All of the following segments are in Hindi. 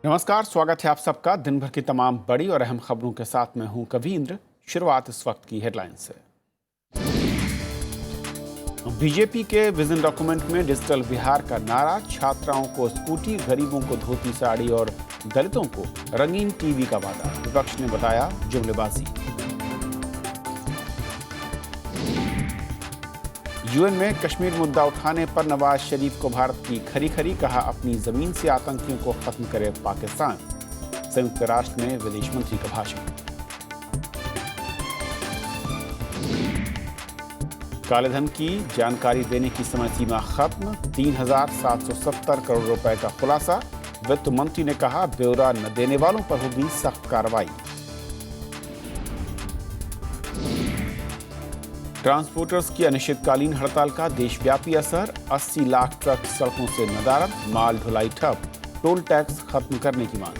नमस्कार, स्वागत है आप सबका दिन भर की तमाम बड़ी और अहम खबरों के साथ मैं हूं कवींद्र। शुरुआत इस वक्त की हेडलाइन से। बीजेपी के विजन डॉक्यूमेंट में डिजिटल बिहार का नारा, छात्राओं को स्कूटी, गरीबों को धोती साड़ी और दलितों को रंगीन टीवी का वादा। विपक्ष ने बताया जुमलेबाजी। यूएन में कश्मीर मुद्दा उठाने पर नवाज शरीफ को भारत की खरी खरी, कहा अपनी जमीन से आतंकियों को खत्म करे पाकिस्तान। संयुक्त राष्ट्र में विदेश मंत्री का भाषण। कालेधन की जानकारी देने की समय सीमा खत्म, 3,770 करोड़ रुपए का खुलासा। वित्त मंत्री ने कहा ब्यौरा न देने वालों पर होगी सख्त कार्रवाई। ट्रांसपोर्टर्स की अनिश्चितकालीन हड़ताल का देशव्यापी असर, 80 लाख ट्रक सड़कों से नदारद, माल ढुलाई ठप, टोल टैक्स खत्म करने की मांग।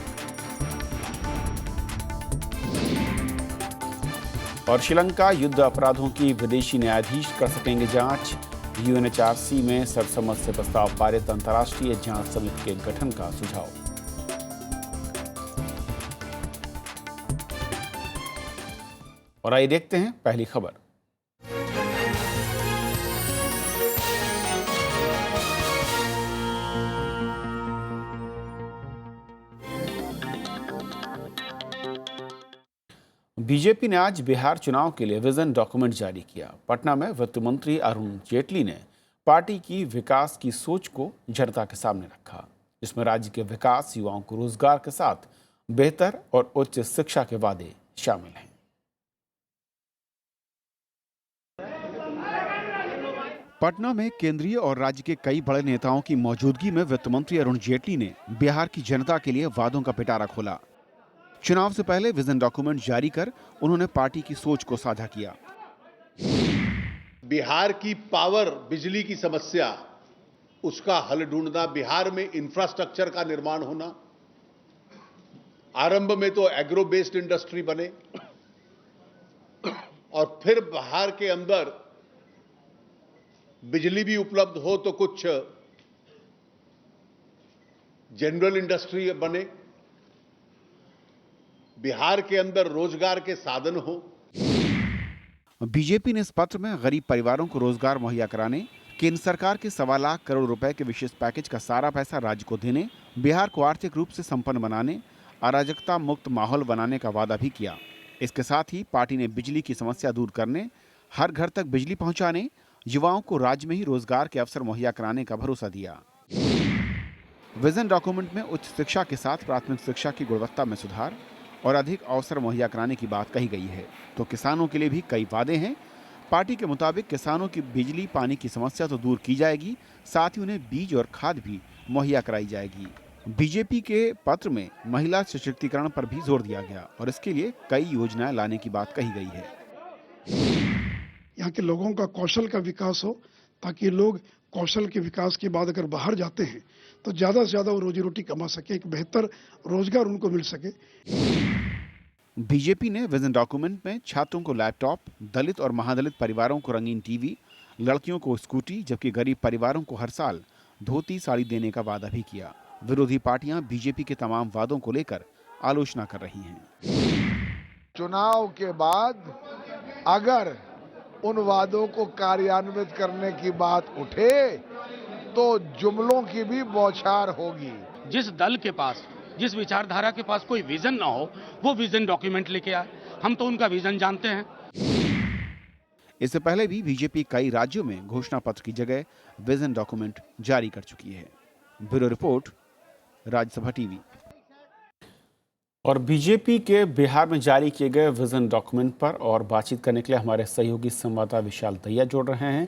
और श्रीलंका युद्ध अपराधों की विदेशी न्यायाधीश कर सकेंगे जांच। यूएनएचआरसी में सर्वसम्मत से प्रस्ताव पारित, अंतर्राष्ट्रीय जांच समिति के गठन का सुझाव। और आइए देखते हैं पहली खबर। बीजेपी ने आज बिहार चुनाव के लिए विजन डॉक्यूमेंट जारी किया। पटना में वित्त मंत्री अरुण जेटली ने पार्टी की विकास की सोच को जनता के सामने रखा, जिसमें राज्य के विकास, युवाओं को रोजगार के साथ बेहतर और उच्च शिक्षा के वादे शामिल हैं। पटना में केंद्रीय और राज्य के कई बड़े नेताओं की मौजूदगी में वित्त मंत्री अरुण जेटली ने बिहार की जनता के लिए वादों का पिटारा खोला। चुनाव से पहले विजन डॉक्यूमेंट जारी कर उन्होंने पार्टी की सोच को साझा किया। बिहार की पावर, बिजली की समस्या, उसका हल ढूंढना, बिहार में इंफ्रास्ट्रक्चर का निर्माण होना, आरंभ में तो एग्रो बेस्ड इंडस्ट्री बने और फिर बिहार के अंदर बिजली भी उपलब्ध हो तो कुछ जनरल इंडस्ट्री बने, बिहार के अंदर रोजगार के साधन हो। बीजेपी ने इस पत्र में गरीब परिवारों को रोजगार मुहैया कराने, केंद्र सरकार के 1.25 लाख करोड़ रुपए के विशेष पैकेज का सारा पैसा राज्य को देने, बिहार को आर्थिक रूप से संपन्न बनाने, अराजकता मुक्त माहौल बनाने का वादा भी किया। इसके साथ ही पार्टी ने बिजली की समस्या दूर करने, हर घर तक बिजली पहुंचाने, युवाओं को राज्य में ही रोजगार के अवसर मुहैया कराने का भरोसा दिया। विजन डॉक्यूमेंट में उच्च शिक्षा के साथ प्राथमिक शिक्षा की गुणवत्ता में सुधार और अधिक अवसर मुहैया कराने की बात कही गई है। तो किसानों के लिए भी कई वादे हैं। पार्टी के मुताबिक किसानों की बिजली पानी की समस्या तो दूर की जाएगी, साथ ही उन्हें बीज और खाद भी मुहैया कराई जाएगी। बीजेपी के पत्र में महिला सशक्तिकरण पर भी जोर दिया गया और इसके लिए कई योजनाएं लाने की बात कही गई है। यहाँ के लोगों का कौशल का विकास हो, ताकि लोग कौशल के विकास के बाद अगर बाहर जाते हैं तो ज्यादा से ज्यादा वो रोजी रोटी कमा सके, एक बेहतर रोजगार उनको मिल सके। बीजेपी ने विजन डॉक्यूमेंट में छात्रों को लैपटॉप, दलित और महादलित परिवारों को रंगीन टीवी, लड़कियों को स्कूटी, जबकि गरीब परिवारों को हर साल धोती साड़ी देने का वादा भी किया। विरोधी पार्टियां बीजेपी के तमाम वादों को लेकर आलोचना कर रही हैं। चुनाव के बाद अगर उन वादों को कार्यान्वित करने की बात उठे तो जुमलों की भी बौछार होगी। जिस दल के पास, जिस विचारधारा के पास कोई विजन ना हो, वो विजन डॉक्यूमेंट लेके आए। हम तो उनका विजन जानते हैं। इससे पहले भी बीजेपी कई राज्यों में घोषणा पत्र की जगह विजन डॉक्यूमेंट जारी कर चुकी है। Bureau report, Rajya Sabha TV. और बीजेपी के बिहार में जारी किए गए विजन डॉक्यूमेंट पर और बातचीत करने के लिए हमारे सहयोगी संवाददाता विशाल दहिया जोड़ रहे हैं।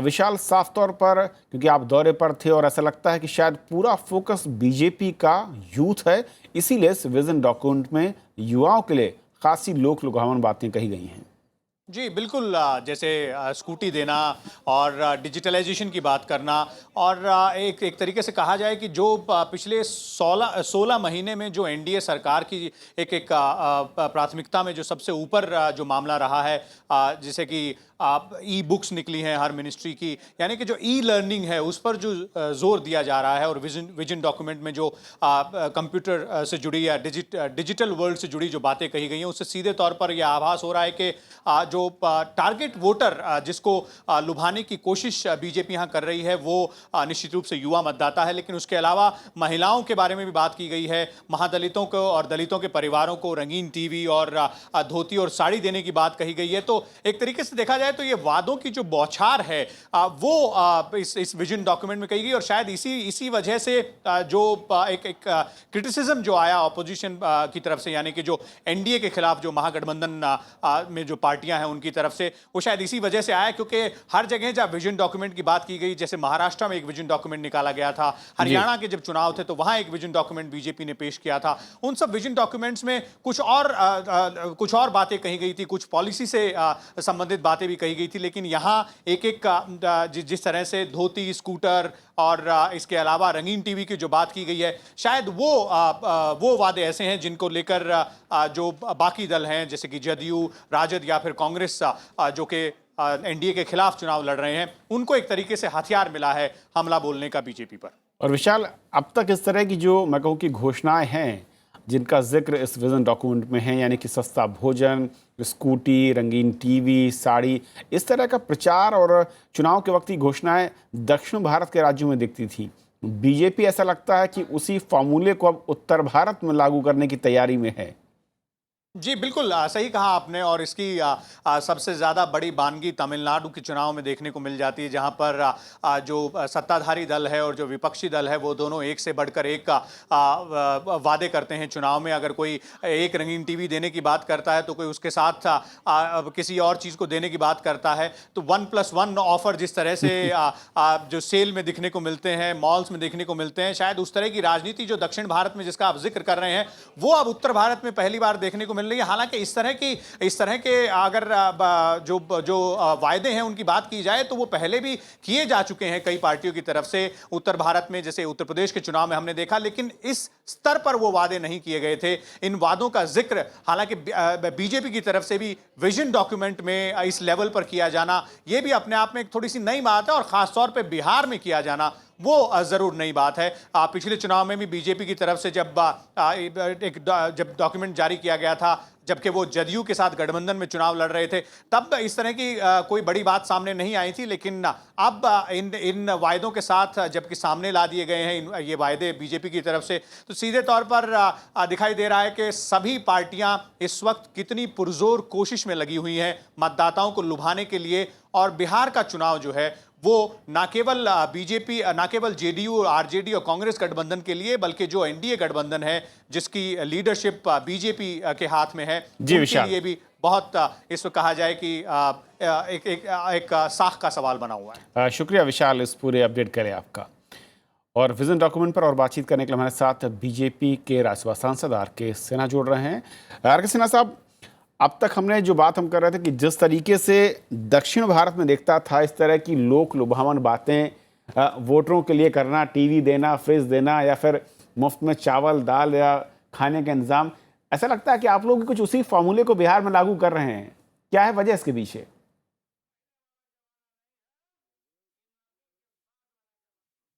विशाल, साफ तौर पर, क्योंकि आप दौरे पर थे और ऐसा लगता है कि शायद पूरा फोकस बीजेपी का यूथ है, इसीलिए इस विजन डॉक्यूमेंट में युवाओं के लिए खासी लोक लुभावन बातें कही गई हैं। जी बिल्कुल, जैसे स्कूटी देना और डिजिटलाइजेशन की बात करना और एक तरीके से कहा जाए कि जो पिछले 16 महीने में जो एनडीए सरकार की एक प्राथमिकता में जो सबसे ऊपर जो मामला रहा है, जैसे कि ई बुक्स निकली हैं हर मिनिस्ट्री की, यानी कि जो ई लर्निंग है उस पर जो जोर दिया जा रहा है, और विजन डॉक्यूमेंट में जो कंप्यूटर से जुड़ी या डिजिटल वर्ल्ड से जुड़ी जो बातें कही गई हैं, उससे सीधे तौर पर यह आभास हो रहा है कि जो टारगेट वोटर जिसको लुभाने की कोशिश बीजेपी यहाँ कर रही है वो निश्चित रूप से युवा मतदाता है। लेकिन उसके अलावा महिलाओं के बारे में भी बात की गई है, महादलितों को और दलितों के परिवारों को रंगीन टीवी और धोती और साड़ी देने की बात कही गई है। तो एक तरीके से देखा जाए तो ये वादों की जो बौछार है वो इस विजन डॉक्यूमेंट में कही गई, और शायद इसी वजह से जो एक क्रिटिसिज्म जो आया ऑपोजिशन की तरफ से, यानी कि जो एनडीए के खिलाफ जो महागठबंधन में जो पार्टियां हैं उनकी तरफ से, वो शायद इसी वजह से आया क्योंकि हर जगह जब विजन डॉक्यूमेंट की बात की गई, जैसे महाराष्ट्र में एक विजन डॉक्यूमेंट निकाला गया था, हरियाणा के जब चुनाव थे तो वहां एक विजन डॉक्यूमेंट बीजेपी ने पेश किया था, उन सब विजन डॉक्यूमेंट्स में कुछ और बातें कही गई थी, कुछ पॉलिसी से संबंधित बातें भी कही गई थी। लेकिन यहां जिस तरह से धोती, स्कूटर और इसके अलावा रंगीन टीवी की जो बात की गई है, शायद वो वादे ऐसे हैं जिनको लेकर जो बाकी दल हैं जैसे कि जदयू, राजद या फिर कांग्रेस जो कि एनडीए के खिलाफ चुनाव लड़ रहे हैं, उनको एक तरीके से हथियार मिला है हमला बोलने का बीजेपी पर। और विशाल, अब तक इस तरह की जो मैं कहूँ कि घोषणाएं हैं जिनका जिक्र इस विजन डॉक्यूमेंट में है, यानी कि सस्ता भोजन, स्कूटी, रंगीन टीवी, साड़ी, इस तरह का प्रचार और चुनाव के वक्त की घोषणाएं दक्षिण भारत के राज्यों में दिखती थी। बीजेपी ऐसा लगता है कि उसी फॉर्मूले को अब उत्तर भारत में लागू करने की तैयारी में है। जी बिल्कुल सही कहा आपने, और इसकी सबसे ज़्यादा बड़ी बानगी तमिलनाडु के चुनाव में देखने को मिल जाती है, जहां पर जो सत्ताधारी दल है और जो विपक्षी दल है वो दोनों एक से बढ़कर एक वादे करते हैं चुनाव में। अगर कोई एक रंगीन टीवी देने की बात करता है तो कोई उसके साथ किसी और चीज़ को देने की बात करता है। तो 1+1 ऑफर जिस तरह से जो सेल में दिखने को मिलते हैं, मॉल्स में देखने को मिलते हैं, शायद उस तरह की राजनीति जो दक्षिण भारत में जिसका आप जिक्र कर रहे हैं वो अब उत्तर भारत में पहली बार देखने को मिल रही है। हालांकि इस तरह के अगर जो वायदे हैं उनकी बात की जाए तो वो पहले भी किए जा चुके हैं कई पार्टियों की तरफ से उत्तर भारत में, जैसे उत्तर प्रदेश के चुनाव में हमने देखा, लेकिन इस स्तर पर वो वादे नहीं किए गए थे। इन वादों का जिक्र हालांकि बीजेपी की तरफ से भी विजन डॉक्यूमेंट में इस लेवल पर किया जाना, ये भी अपने आप में एक थोड़ी सी नई बात है, और खासतौर पर बिहार में किया जाना वो जरूर नई बात है। पिछले चुनाव में भी बीजेपी की तरफ से जब डॉक्यूमेंट जारी किया गया था, जबकि वो जदयू के साथ गठबंधन में चुनाव लड़ रहे थे, तब इस तरह की कोई बड़ी बात सामने नहीं आई थी। लेकिन अब इन वायदों के साथ जबकि सामने ला दिए गए हैं ये वायदे बीजेपी की तरफ से, तो सीधे तौर पर दिखाई दे रहा है कि सभी पार्टियां इस वक्त कितनी पुरजोर कोशिश में लगी हुई हैं मतदाताओं को लुभाने के लिए। और बिहार का चुनाव जो है वो ना केवल बीजेपी, ना केवल जेडीयू, आरजेडी और कांग्रेस गठबंधन के लिए, बल्कि जो एनडीए गठबंधन है जिसकी लीडरशिप बीजेपी के हाथ में है, उनके लिए भी बहुत इसको कहा जाए कि एक साख का सवाल बना हुआ है। शुक्रिया विशाल इस पूरे अपडेट के लिए आपका। और विजन डॉक्यूमेंट पर और बातचीत करने के लिए हमारे साथ बीजेपी के राज्यसभा सांसद आर के सिन्हा जुड़ रहे हैं। आर के सिन्हा साहब, अब तक हमने जो बात हम कर रहे थे कि जिस तरीके से दक्षिण भारत में देखता था इस तरह की लोक लुभावन बातें वोटरों के लिए करना, टीवी देना, फ्रिज देना, या फिर मुफ्त में चावल दाल या खाने का इंतजाम, ऐसा लगता है कि आप लोग कुछ उसी फॉर्मूले को बिहार में लागू कर रहे हैं। क्या है वजह इसके पीछे?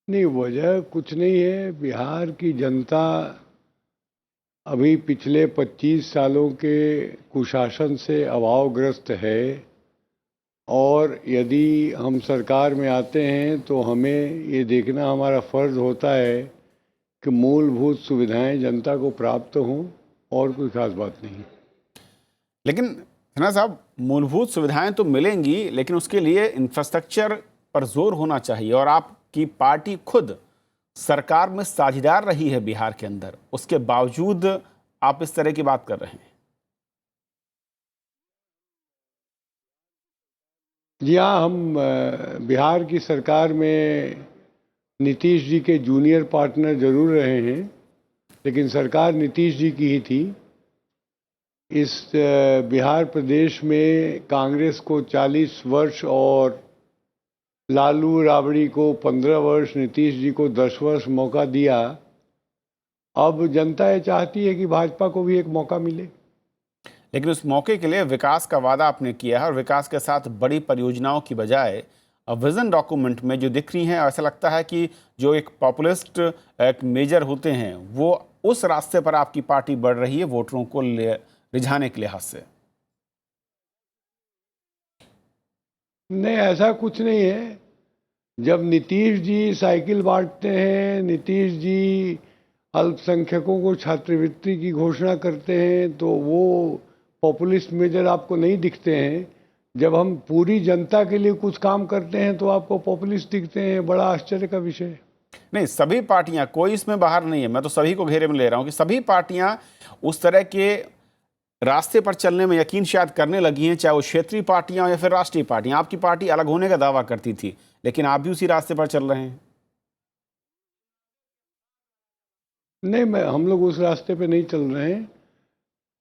नहीं, वजह कुछ नहीं है। बिहार की जनता अभी पिछले 25 सालों के कुशासन से अभावग्रस्त है, और यदि हम सरकार में आते हैं तो हमें ये देखना हमारा फर्ज होता है कि मूलभूत सुविधाएं जनता को प्राप्त हों, और कोई खास बात नहीं। लेकिन सिन्हा साहब, मूलभूत सुविधाएं तो मिलेंगी, लेकिन उसके लिए इंफ्रास्ट्रक्चर पर जोर होना चाहिए, और आपकी पार्टी खुद सरकार में साझेदार रही है बिहार के अंदर, उसके बावजूद आप इस तरह की बात कर रहे हैं। जी हाँ, हम बिहार की सरकार में नीतीश जी के जूनियर पार्टनर जरूर रहे हैं, लेकिन सरकार नीतीश जी की ही थी। इस बिहार प्रदेश में कांग्रेस को 40 वर्ष और लालू राबड़ी को 15 वर्ष, नीतीश जी को 10 वर्ष मौका दिया। अब जनता ये चाहती है कि भाजपा को भी एक मौका मिले। लेकिन उस मौके के लिए विकास का वादा आपने किया है और विकास के साथ बड़ी परियोजनाओं की बजाय विजन डॉक्यूमेंट में जो दिख रही हैं, ऐसा लगता है कि जो एक पॉपुलिस्ट एक मेजर होते हैं वो उस रास्ते पर आपकी पार्टी बढ़ रही है वोटरों को रिझाने के लिहाज से। नहीं, ऐसा कुछ नहीं है। जब नीतीश जी साइकिल बांटते हैं, नीतीश जी अल्पसंख्यकों को छात्रवृत्ति की घोषणा करते हैं, तो वो पॉपुलिस्ट मेजर आपको नहीं दिखते हैं। जब हम पूरी जनता के लिए कुछ काम करते हैं तो आपको पॉपुलिस्ट दिखते हैं। बड़ा आश्चर्य का विषय है। नहीं, सभी पार्टियां, कोई इसमें बाहर नहीं है, मैं तो सभी को घेरे में ले रहा हूं कि सभी पार्टियां उस तरह के रास्ते पर चलने में यकीन शायद करने लगी हैं, चाहे वो क्षेत्रीय पार्टियां या फिर राष्ट्रीय पार्टियां। आपकी पार्टी अलग होने का दावा करती थी, लेकिन आप भी उसी रास्ते पर चल रहे हैं। नहीं, हम लोग उस रास्ते पे नहीं चल रहे हैं।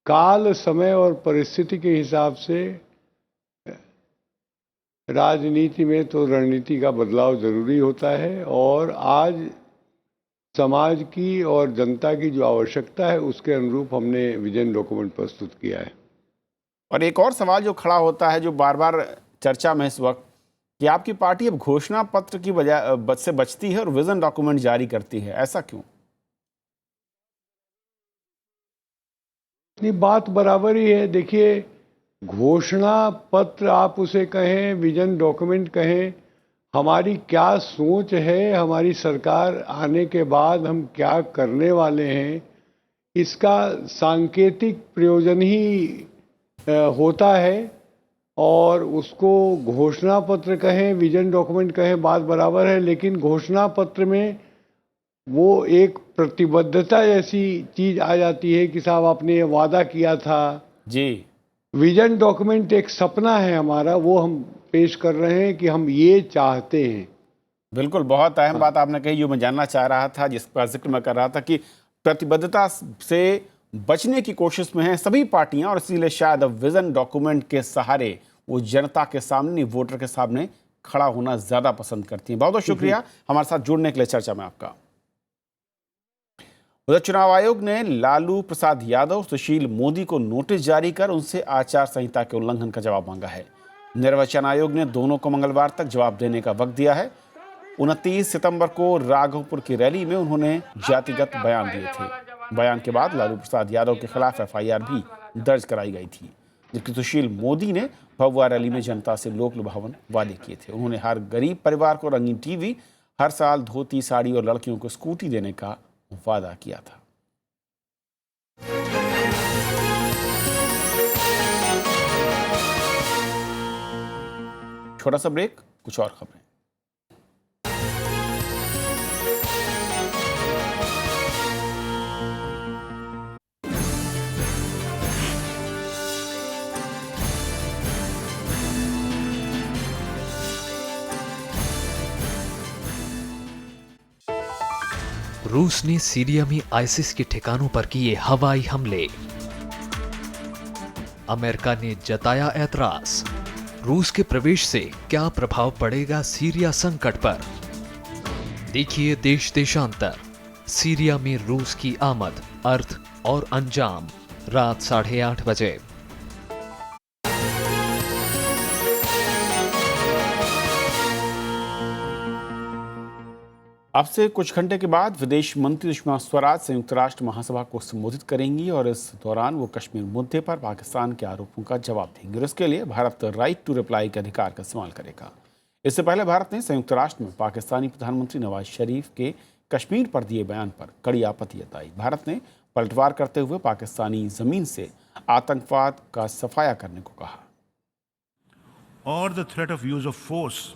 काल, समय और परिस्थिति के हिसाब से राजनीति में तो रणनीति का बदलाव जरूरी होता है, और आज समाज की और जनता की जो आवश्यकता है उसके अनुरूप हमने विजन डॉक्यूमेंट प्रस्तुत किया है। और एक और सवाल जो खड़ा होता है, जो बार बार चर्चा में इस वक्त, कि आपकी पार्टी अब घोषणा पत्र की बजाय से बचती है और विजन डॉक्यूमेंट जारी करती है, ऐसा क्यों? इतनी बात बराबर ही है। देखिए, घोषणा पत्र आप उसे कहें, विजन डॉक्यूमेंट कहें, हमारी क्या सोच है, हमारी सरकार आने के बाद हम क्या करने वाले हैं, इसका सांकेतिक प्रयोजन ही होता है। और उसको घोषणा पत्र कहें, विजन डॉक्यूमेंट कहें, बात बराबर है। लेकिन घोषणा पत्र में वो एक प्रतिबद्धता जैसी चीज आ जाती है कि साहब आपने ये वादा किया था जी। विजन डॉक्यूमेंट एक सपना है हमारा, वो हम पेश कर रहे हैं कि हम ये चाहते हैं। बिल्कुल, बहुत अहम बात आपने कही, जो मैं जानना चाह रहा था, जिसका जिक्र मैं कर रहा था कि प्रतिबद्धता से बचने की कोशिश में हैं सभी पार्टियां, और इसीलिए शायद अब विजन डॉक्यूमेंट के सहारे वो जनता के सामने, वोटर के सामने खड़ा होना ज्यादा पसंद करती हैं। बहुत बहुत शुक्रिया हमारे साथ जुड़ने के लिए चर्चा में आपका। उधर चुनाव आयोग ने लालू प्रसाद यादव, सुशील मोदी को नोटिस जारी कर उनसे आचार संहिता के उल्लंघन का जवाब मांगा है। निर्वाचन आयोग ने दोनों को मंगलवार तक जवाब देने का वक्त दिया है। 29 सितंबर को राघवपुर की रैली में उन्होंने जातिगत बयान दिए थे। बयान के बाद लालू प्रसाद यादव के खिलाफ FIR भी दर्ज कराई गई थी, जबकि सुशील मोदी ने भगवा रैली में जनता से लोक लुभावन वादे किए थे। उन्होंने हर गरीब परिवार को रंगीन टीवी, हर साल धोती, साड़ी और लड़कियों को स्कूटी देने का वादा किया था। छोटा सा ब्रेक, कुछ और खबरें। रूस ने सीरिया में आईसिस के ठिकानों पर किए हवाई हमले। अमेरिका ने जताया ऐतराज। रूस के प्रवेश से क्या प्रभाव पड़ेगा सीरिया संकट पर? देखिए देश देशांतर। सीरिया में रूस की आमद, अर्थ और अंजाम, रात 8:30 बजे। अब से कुछ घंटे के बाद विदेश मंत्री सुषमा स्वराज संयुक्त राष्ट्र महासभा को संबोधित करेंगी और इस दौरान वो कश्मीर मुद्दे पर पाकिस्तान के आरोपों का जवाब देंगी और इसके लिए भारत राइट टू रिप्लाई के अधिकार का इस्तेमाल करेगा। इससे पहले भारत ने संयुक्त राष्ट्र में पाकिस्तानी प्रधानमंत्री नवाज शरीफ के कश्मीर पर दिए बयान पर कड़ी आपत्ति जताई। भारत ने पलटवार करते हुए पाकिस्तानी जमीन से आतंकवाद का सफाया करने को कहा। और the threat of use of force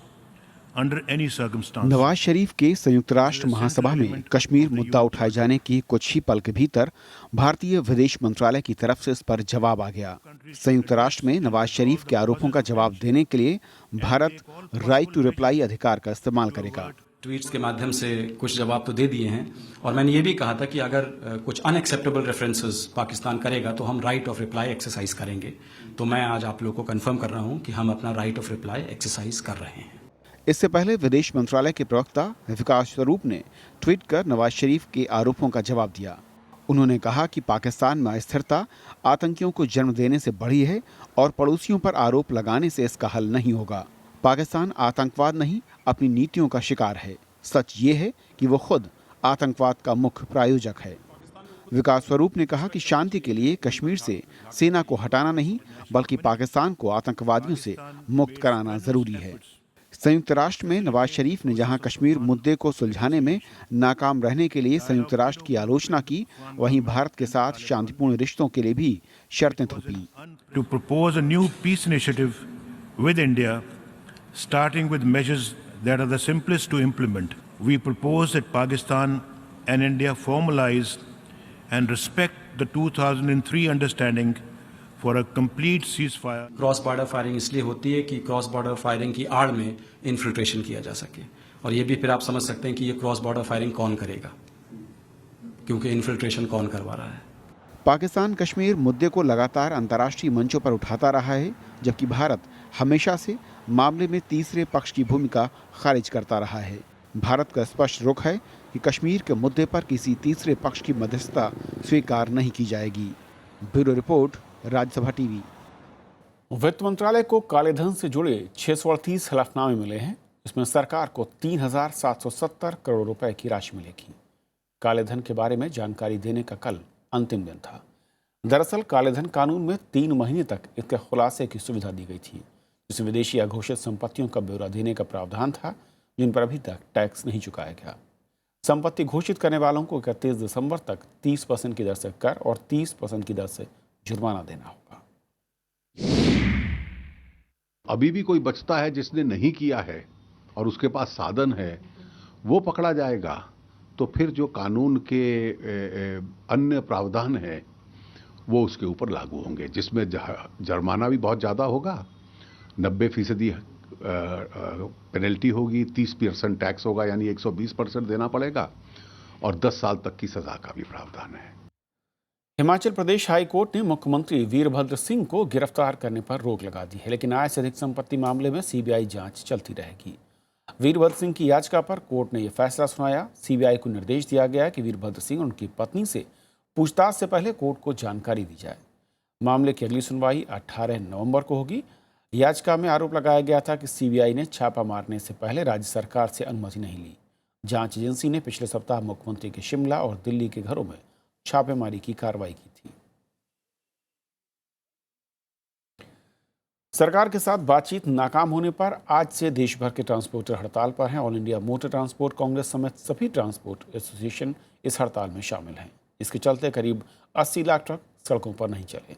Nawaz Sharif के संयुक्त राष्ट्र महासभा में कश्मीर मुद्दा उठाए जाने की कुछ ही पल के भीतर भारतीय विदेश मंत्रालय की तरफ से इस पर जवाब आ गया। संयुक्त राष्ट्र में नवाज शरीफ के आरोपों का जवाब देने के लिए भारत राइट टू रिप्लाई अधिकार का इस्तेमाल करेगा। ट्वीट्स के माध्यम से कुछ जवाब तो दे दिए हैं और मैंने ये भी कहा था कि अगर कुछ अनएक्सेप्टेबल रेफरेंसेस पाकिस्तान करेगा तो हम राइट ऑफ रिप्लाई एक्सरसाइज करेंगे। तो मैं आज आप लोगों को कंफर्म कर रहा हूं कि हम अपना राइट ऑफ रिप्लाई एक्सरसाइज कर रहे हैं। इससे पहले विदेश मंत्रालय के प्रवक्ता विकास स्वरूप ने ट्वीट कर नवाज शरीफ के आरोपों का जवाब दिया। उन्होंने कहा कि पाकिस्तान में अस्थिरता आतंकियों को जन्म देने से बढ़ी है और पड़ोसियों पर आरोप लगाने से इसका हल नहीं होगा। पाकिस्तान आतंकवाद नहीं, अपनी नीतियों का शिकार है। सच ये है कि वो खुद आतंकवाद का मुख्य प्रायोजक है। विकास स्वरूप ने कहा कि शांति के लिए कश्मीर से सेना को हटाना नहीं, बल्कि पाकिस्तान को आतंकवादियों से मुक्त कराना जरूरी है। संयुक्त राष्ट्र में नवाज शरीफ ने जहां कश्मीर मुद्दे को सुलझाने में नाकाम रहने के लिए संयुक्त राष्ट्र की आलोचना की, वहीं भारत के साथ शांतिपूर्ण रिश्तों के लिए भी शर्तें थोपी। To propose a new peace initiative with India, starting with measures that are the simplest to implement. We propose that Pakistan and India formalize and respect the 2003 understanding for a complete ceasefire. Cross border firing इसलिए होती है कि क्रॉस बॉर्डर फायरिंग की आड़ में इन्फिल्ट्रेशन किया जा सके, और ये भी फिर आप समझ सकते हैं कि ये क्रॉस बॉर्डर फायरिंग कौन करेगा, क्योंकि इन्फिल्ट्रेशन कौन करवा रहा है। पाकिस्तान कश्मीर मुद्दे को लगातार अंतर्राष्ट्रीय मंचों पर उठाता रहा है, जबकि भारत हमेशा से मामले में तीसरे पक्ष की भूमिका खारिज करता रहा है। भारत का स्पष्ट रुख है कि कश्मीर के मुद्दे पर किसी तीसरे पक्ष की मध्यस्थता स्वीकार नहीं की जाएगी। Bureau report, Rajya Sabha TV. वित्त मंत्रालय को कालेधन से जुड़े 638 हलफनामे मिले हैं। इसमें सरकार को 3,770 करोड़ रुपए की राशि मिलेगी। कालेधन के बारे में जानकारी देने का कल अंतिम दिन था। दरअसल कालेधन कानून में 3 महीने तक इसके खुलासे की सुविधा दी गई थी, जिसमें विदेशी अघोषित संपत्तियों का ब्यौरा देने का प्रावधान था, जिन पर अभी तक टैक्स नहीं चुकाया गया। संपत्ति घोषित करने वालों को 31 दिसंबर तक 30% की दर से कर और 30% की दर से जुर्माना देना होगा। अभी भी कोई बचता है जिसने नहीं किया है और उसके पास साधन है, वो पकड़ा जाएगा तो फिर जो कानून के अन्य प्रावधान है वो उसके ऊपर लागू होंगे, जिसमें जुर्माना भी बहुत ज़्यादा होगा, 90% पेनल्टी होगी, 30% टैक्स होगा, यानी 120% देना पड़ेगा, और 10 साल तक की सजा का भी प्रावधान है। हिमाचल प्रदेश हाई कोर्ट ने मुख्यमंत्री वीरभद्र सिंह को गिरफ्तार करने पर रोक लगा दी है, लेकिन आय से अधिक संपत्ति मामले में सीबीआई जांच चलती रहेगी। वीरभद्र सिंह की याचिका पर कोर्ट ने यह फैसला सुनाया। सीबीआई को निर्देश दिया गया कि वीरभद्र सिंह और उनकी पत्नी से पूछताछ से पहले कोर्ट को जानकारी दी जाए। मामले की अगली सुनवाई 18 नवंबर को होगी। याचिका में आरोप लगाया गया था कि सीबीआई ने छापा मारने से पहले राज्य सरकार से अनुमति नहीं ली। जांच एजेंसी ने पिछले सप्ताह मुख्यमंत्री के शिमला और दिल्ली के घरों में छापेमारी की कार्रवाई की थी। सरकार के साथ बातचीत नाकाम होने पर आज से देश भर के ट्रांसपोर्टर हड़ताल पर हैं। All India motor transport Congress समेत सभी ट्रांसपोर्ट एसोसिएशन इस हड़ताल में शामिल हैं। इसके चलते करीब 80 लाख ट्रक सड़कों पर नहीं चले।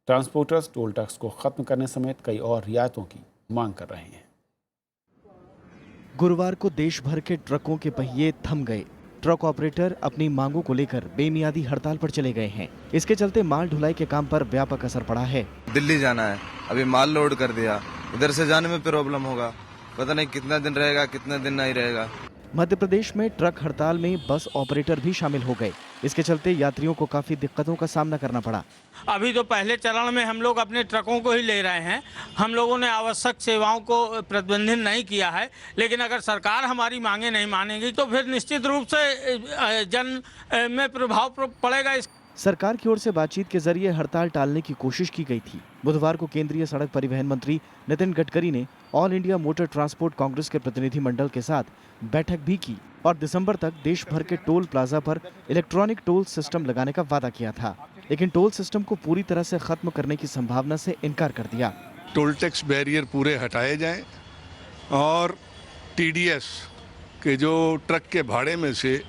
ट्रांसपोर्टर्स टोल टैक्स को खत्म करने समेत कई और रियायतों की मांग कर रहे हैं। गुरुवार को देश भर के ट्रकों के पहिए थम गए। ट्रक ऑपरेटर अपनी मांगों को लेकर बेमियादी हड़ताल पर चले गए हैं। इसके चलते माल ढुलाई के काम पर व्यापक असर पड़ा है। दिल्ली जाना है, अभी माल लोड कर दिया, इधर से जाने में प्रॉब्लम होगा, पता नहीं कितना दिन रहेगा कितना दिन नहीं रहेगा। मध्य प्रदेश में ट्रक हड़ताल में बस ऑपरेटर भी शामिल हो गए। इसके चलते यात्रियों को काफी दिक्कतों का सामना करना पड़ा। अभी तो पहले चरण में हम लोग अपने ट्रकों को ही ले रहे हैं। हम लोगों ने आवश्यक सेवाओं को प्रतिबंधित नहीं किया है, लेकिन अगर सरकार हमारी मांगे नहीं मानेगी तो फिर निश्चित रूप से जन में प्रभाव पड़ेगा। सरकार की ओर से बातचीत के जरिए हड़ताल टालने की कोशिश की गई थी। बुधवार को केंद्रीय सड़क परिवहन मंत्री नितिन गडकरी ने all India motor transport Congress के प्रतिनिधि मंडल के साथ बैठक भी की और दिसंबर तक देश भर के टोल प्लाजा पर इलेक्ट्रॉनिक टोल सिस्टम लगाने का वादा किया था, लेकिन टोल सिस्टम को पूरी तरह से खत्म करने की संभावना से इनकार कर दिया। टोल टैक्स बैरियर पूरे हटाए जाएं और टीडीएस के जो ट्रक के भाड़े में से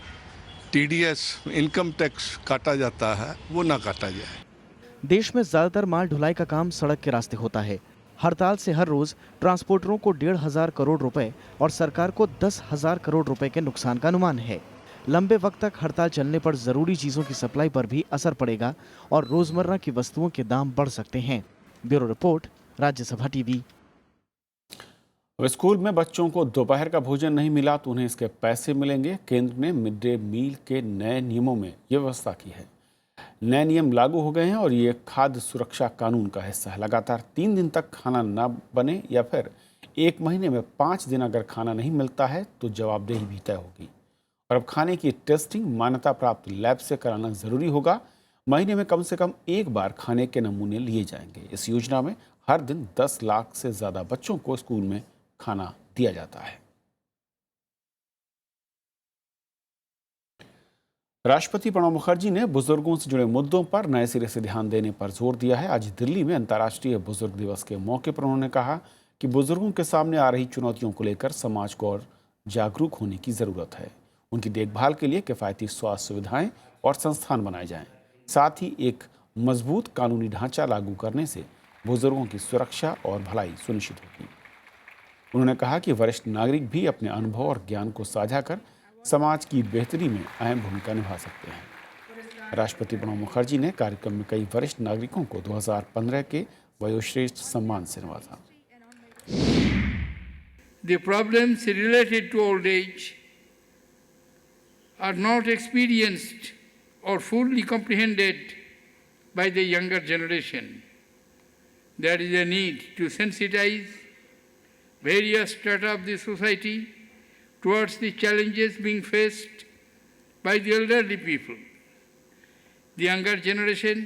टीडीएस इनकम टैक्स काटा जाता है वो ना काटा जाए। देश में ज्यादातर माल ढुलाई का काम सड़क के रास्ते होता है। हड़ताल से हर रोज ट्रांसपोर्टरों को 1,500 करोड़ रुपए और सरकार को 10,000 करोड़ रुपए के नुकसान का अनुमान है। लंबे वक्त तक हड़ताल चलने पर जरूरी चीजों की सप्लाई पर भी असर पड़ेगा और रोजमर्रा की वस्तुओं के दाम बढ़ सकते हैं। Bureau report, Rajya Sabha TV. School में बच्चों को दोपहर का भोजन नहीं मिला तो उन्हें इसके पैसे मिलेंगे। केंद्र ने मिड डे मील के नए नियमों में ये व्यवस्था की है। नए नियम लागू हो गए हैं और ये खाद्य सुरक्षा कानून का हिस्सा है। लगातार 3 दिन तक खाना ना बने या फिर 1 महीने में 5 दिन अगर खाना नहीं मिलता है तो जवाबदेही भी तय होगी। और अब खाने की टेस्टिंग मान्यता प्राप्त लैब से कराना जरूरी होगा। महीने में कम से कम एक बार खाने के नमूने लिए जाएंगे। इस योजना में हर दिन 10 लाख से ज्यादा बच्चों को स्कूल में खाना दिया जाता है। राष्ट्रपति प्रणब मुखर्जी ने बुजुर्गों से जुड़े मुद्दों पर नए सिरे से ध्यान देने पर जोर दिया है। आज दिल्ली में अंतर्राष्ट्रीय बुजुर्ग दिवस के मौके पर उन्होंने कहा कि बुजुर्गों के सामने आ रही चुनौतियों को लेकर समाज को और जागरूक होने की जरूरत है। उनकी देखभाल के लिए किफायती स्वास्थ्य सुविधाएं और संस्थान बनाए जाएं। साथ ही एक मजबूत कानूनी ढांचा लागू करने से बुजुर्गों की सुरक्षा और भलाई सुनिश्चित होगी। उन्होंने कहा कि वरिष्ठ नागरिक भी अपने अनुभव और ज्ञान को साझा कर समाज की बेहतरी में अहम भूमिका निभा सकते हैं। राष्ट्रपति प्रणब मुखर्जी ने कार्यक्रम में कई वरिष्ठ नागरिकों को 2015 के वयोश्रेष्ठ सम्मान से नवाजा। The problems related to old age are not experienced or fully comprehended by the younger generation. There is a need to sensitize various strata of the society towards the challenges being faced by the elderly people. The younger generation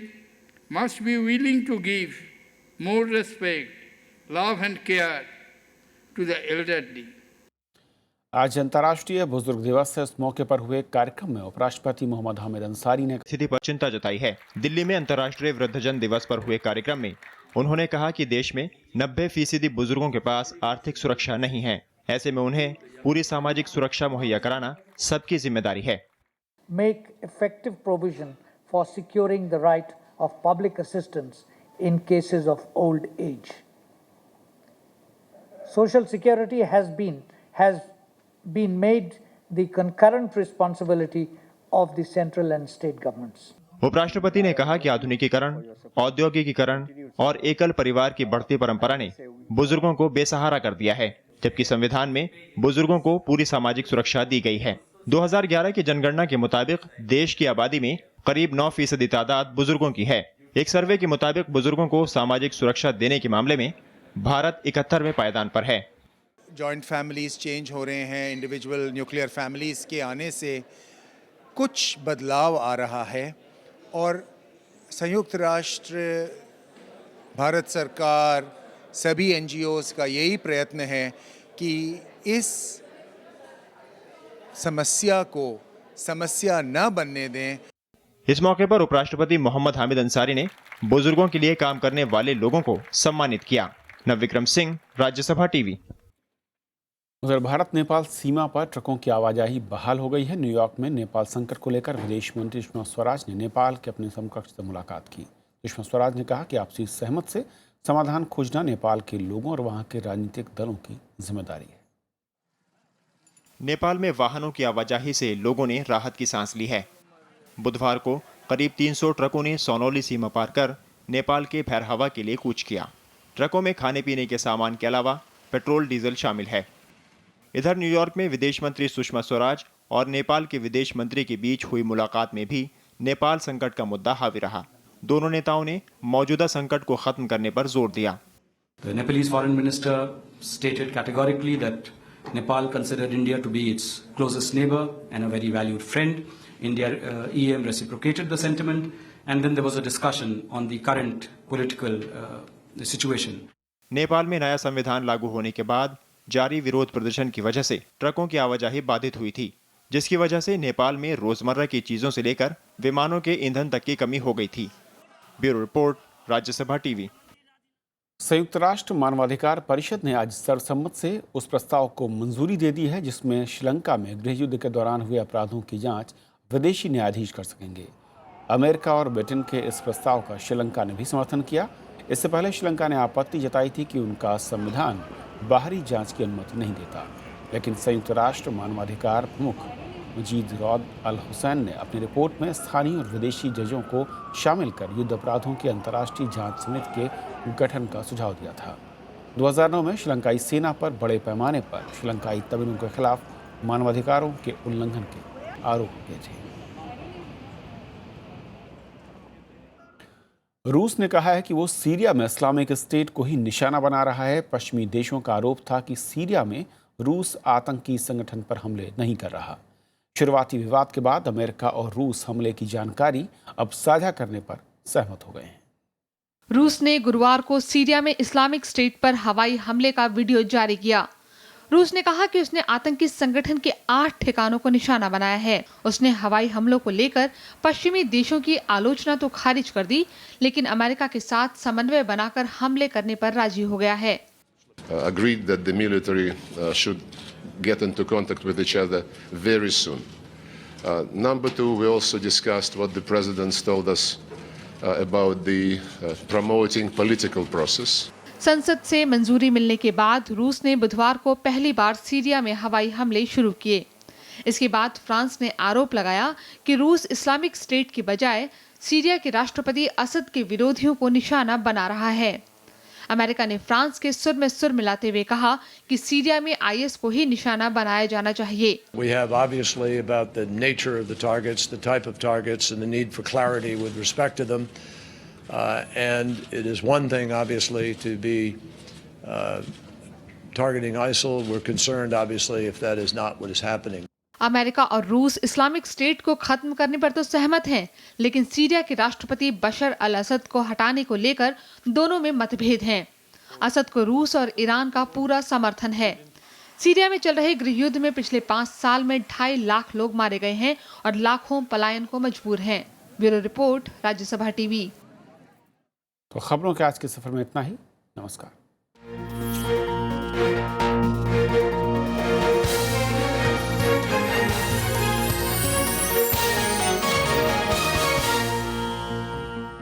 must be willing to give more respect, love and care to the elderly. आज अंतर्राष्ट्रीय बुजुर्ग दिवस है। इस मौके पर हुए कार्यक्रम में उपराष्ट्रपति मोहम्मद हामिद अंसारी ने स्थिति पर चिंता जताई है। दिल्ली में अंतर्राष्ट्रीय वृद्धजन दिवस पर हुए कार्यक्रम में उन्होंने कहा कि देश में 90% बुजुर्गों के पास आर्थिक सुरक्षा नहीं है। ऐसे में उन्हें पूरी सामाजिक सुरक्षा मुहैया कराना सबकी जिम्मेदारी है। Make effective provision for securing the right of public assistance in cases of old age. Social security has been made the concurrent responsibility of the central and state governments. उपराष्ट्रपति ने कहा कि आधुनिकीकरण, औद्योगिकीकरण और एकल परिवार की बढ़ती परंपरा ने बुजुर्गों को बेसहारा कर दिया है, जबकि संविधान में बुजुर्गों को पूरी सामाजिक सुरक्षा दी गई है। 2011 की जनगणना के मुताबिक देश की आबादी में करीब 9% तादाद बुजुर्गों की है। एक सर्वे के मुताबिक बुजुर्गों को सामाजिक सुरक्षा देने के मामले में भारत 71वें पायदान पर है। जॉइंट फैमिलीज चेंज हो रहे हैं, इंडिविजुअल न्यूक्लियर फैमिलीज के आने से कुछ बदलाव आ रहा है और संयुक्त राष्ट्र, भारत सरकार, सभी एनजीओज का यही प्रयत्न है कि इस समस्या को समस्या न बनने दें। इस मौके पर उपराष्ट्रपति मोहम्मद हामिद अंसारी ने बुजुर्गों के लिए काम करने वाले लोगों को सम्मानित किया। नवविक्रम सिंह, राज्यसभा टीवी। उधर भारत नेपाल सीमा पर ट्रकों की आवाजाही बहाल हो गई है। न्यूयॉर्क में नेपाल संकट को लेकर विदेश मंत्री सुषमा स्वराज ने नेपाल के अपने समकक्ष से मुलाकात की। सुषमा स्वराज ने कहा कि आपसी सहमति से समाधान खोजना नेपाल के लोगों और वहां के राजनीतिक दलों की जिम्मेदारी है। नेपाल में वाहनों की आवाजाही से लोगों ने राहत की सांस ली है। बुधवार को करीब 300 ट्रकों ने सोनौली सीमा पार कर नेपाल के भैरहवा के लिए कूच किया। ट्रकों में खाने पीने के सामान के अलावा पेट्रोल डीजल शामिल है। इधर न्यूयॉर्क में विदेश मंत्री सुषमा स्वराज और नेपाल के विदेश मंत्री के बीच हुई मुलाकात में भी नेपाल संकट का मुद्दा हावी रहा। दोनों नेताओं ने मौजूदा संकट को खत्म करने पर जोर दिया। The Nepalese foreign minister stated categorically that Nepal considered India to be its closest neighbor and a very valued friend. India EM reciprocated the sentiment, and then there was a discussion on the current political situation. Nepal में नया संविधान लागू होने के बाद जारी विरोध प्रदर्शन की वजह से ट्रकों की आवाजाही बाधित हुई थी, जिसकी वजह से नेपाल में रोजमर्रा की चीजों से लेकर विमानों के ईंधन तक की कमी हो गई थी। Bureau report, Rajya Sabha TV. संयुक्त राष्ट्र मानवाधिकार परिषद ने आज सर्वसम्मत से उस प्रस्ताव को मंजूरी दे दी है जिसमें श्रीलंका में गृह युद्ध के दौरान हुए अपराधों की जांच विदेशी न्यायाधीश कर सकेंगे। अमेरिका और ब्रिटेन के इस प्रस्ताव का श्रीलंका ने भी समर्थन किया। इससे पहले श्रीलंका ने आपत्ति जताई थी कि उनका संविधान बाहरी जांच की अनुमति नहीं देता, लेकिन संयुक्त राष्ट्र मानवाधिकार प्रमुख मजीद रौद अल हुसैन ने अपनी रिपोर्ट में स्थानीय और विदेशी जजों को शामिल कर युद्ध अपराधों की अंतर्राष्ट्रीय जांच समिति के गठन का सुझाव दिया था। 2009 में श्रीलंकाई सेना पर बड़े पैमाने पर श्रीलंकाई तमिलों के खिलाफ मानवाधिकारों के उल्लंघन के आरोप किए थे। रूस ने कहा है कि वो सीरिया में इस्लामिक स्टेट को ही निशाना बना रहा है। पश्चिमी देशों का आरोप था कि सीरिया में रूस आतंकी संगठन पर हमले नहीं कर रहा, शुरुआती विवाद के बाद अमेरिका और रूस हमले की जानकारी अब साझा करने पर सहमत हो गए हैं। रूस ने गुरुवार को सीरिया में इस्लामिक स्टेट पर हवाई हमले का वीडियो जारी किया। रूस ने कहा कि उसने आतंकी संगठन के 8 ठिकानों को निशाना बनाया है। उसने हवाई हमलों को लेकर पश्चिमी देशों की आलोचना तो खारिज कर दी, लेकिन अमेरिका के साथ समन्वय बनाकर हमले करने पर राजी हो गया है। Agreed that the military should get into contact with each other very soon. Number two, we also discussed what the president told us about the promoting political process. संसद से मंजूरी मिलने के बाद रूस ने बुधवार को पहली बार सीरिया में हवाई हमले शुरू किए। इसके बाद फ्रांस ने आरोप लगाया कि रूस इस्लामिक स्टेट के बजाय सीरिया के राष्ट्रपति असद के विरोधियों को निशाना बना रहा है। अमेरिका ने फ्रांस के सुर में सुर मिलाते हुए कहा कि सीरिया में आईएस को ही निशाना बनाया जाना चाहिए। We have obviously about the nature of the targets, the type of targets and the need for clarity with respect to them. And it is one thing obviously to be targeting ISIL. We're concerned obviously if that is not what is happening. America और रूस इस्लामिक स्टेट को खत्म करने पर तो सहमत हैं, लेकिन सीरिया के राष्ट्रपति बशर अल असद को हटाने को लेकर दोनों में मतभेद हैं। असद को रूस और ईरान का पूरा समर्थन है। सीरिया में चल रहे गृह युद्ध में पिछले 5 साल में 2.5 लाख लोग मारे गए हैं और लाखों पलायन को मजबूर हैं। Bureau report, Rajya Sabha TV. तो खबरों के आज के सफर में इतना ही। नमस्कार।